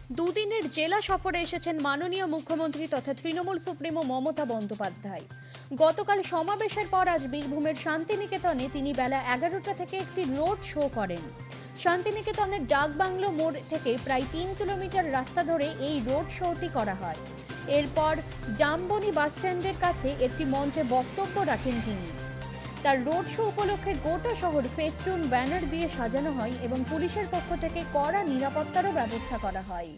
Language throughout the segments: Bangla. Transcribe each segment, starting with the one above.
দুদিনের জেলা সফরে এসেছেন মাননীয় মুখ্যমন্ত্রী তথা তৃণমূল সুপ্রিমো মমতা বন্দ্যোপাধ্যায়। গতকাল সমাবেশের পর আজ বীরভূমের শান্তিনিকেতনে তিনি বেলা 11টা থেকে একটি রোড শো করেন। শান্তিনিকেতনের ডাকবাংলো মোড় থেকে প্রায় 3 কিলোমিটার রাস্তা ধরে এই রোড শোটি করা হয়। এরপর জামবনি বাসস্ট্যান্ডের কাছে একটি মঞ্চে বক্তব্য রাখেন তিনি। তার রোড শো উপলক্ষে গোটা শহর ফেস্টুন ব্যানার দিয়ে সাজানো হয় এবং পুলিশের পক্ষ থেকে কড়া নিরাপত্তারও ব্যবস্থা করা হয়।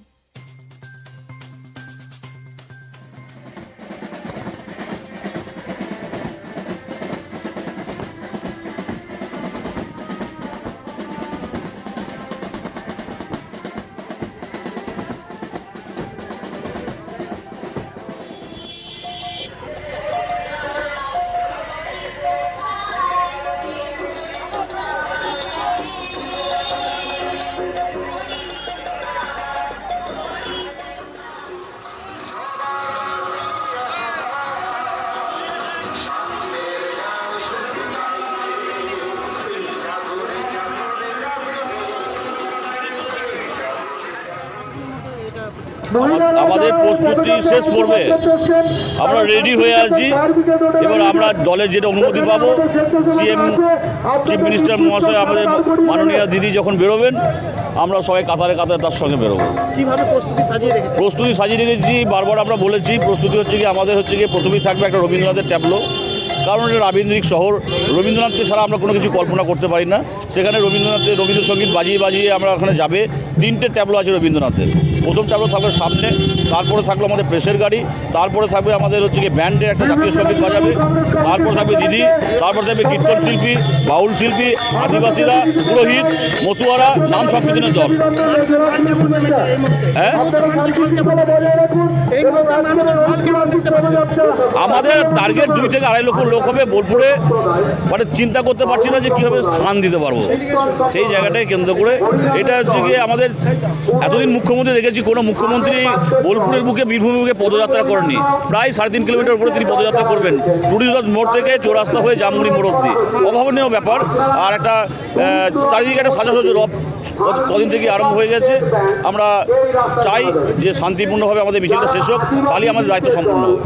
আমাদের প্রস্তুতি শেষ পর্বে আমরা রেডি হয়ে আছি। এবার আমরা দলের যেটা অনুমতি পাবো, সিএম চিফ মিনিস্টার মহাশয় আমাদের মাননীয় দিদি যখন বেরোবেন, আমরা সবাই কাতারে কাতারে তার সঙ্গে বেরোবো। কিভাবে প্রস্তুতি সাজিয়ে রেখেছি? প্রস্তুতি সাজিয়ে রেখেছি, বারবার আমরা বলেছি প্রস্তুতি হচ্ছে কি আমাদের হচ্ছে কি প্রথমেই থাকবে একটা রবীন্দ্রনাথের ট্যাবলো, কারণ এটা রবীন্দ্রিক শহর। রবীন্দ্রনাথকে ছাড়া আমরা কোনো কিছু কল্পনা করতে পারি না। সেখানে রবীন্দ্রনাথের রবীন্দ্রসঙ্গীত বাজিয়ে বাজিয়ে আমরা ওখানে যাবে। 3টে ট্যাবলো আছে রবীন্দ্রনাথের। প্রথম ট্যাবলো থাকবে সামনে, তারপরে থাকলো আমাদের প্রেসের গাড়ি, তারপরে থাকবে আমাদের হচ্ছে কি ব্যান্ডের একটা জাতীয় সঙ্গীত বাজাবে, তারপরে থাকবে দিদি, তারপরে থাকবে কীর্তন শিল্পী, বাউল শিল্পী, আদিবাসীরা, পুরোহিত, মতুয়ারা, নাম সংকীর্তনের দল। হ্যাঁ, আমাদের টার্গেট 2 থেকে 2.5 লক্ষ লোক হবে বোলপুরে। মানে চিন্তা করতে পারছি না যে কীভাবে স্থান দিতে পারবো, সেই জায়গাটাকে কেন্দ্র করে। এটা হচ্ছে গিয়ে আমাদের এতদিন মুখ্যমন্ত্রী দেখেছি, কোনো মুখ্যমন্ত্রী বোলপুরের বুকে বীরভূমের বুকে পদযাত্রা করেননি। প্রায় 3.5 কিলোমিটার উপরে তিনি পদযাত্রা করবেন, টুরিস্ট মোড় থেকে চৌরাস্তা হয়ে জামবনি মোড় অব্দি। অভাবনীয় ব্যাপার। আর একটা চারিদিকে একটা সাজাসজ্জা রব কদিন থেকে আরম্ভ হয়ে গেছে। আমরা চাই যে শান্তিপূর্ণভাবে আমাদের মিছিলটা শেষ হোক, তাহলেই আমাদের দায়িত্ব সম্পূর্ণ হবে।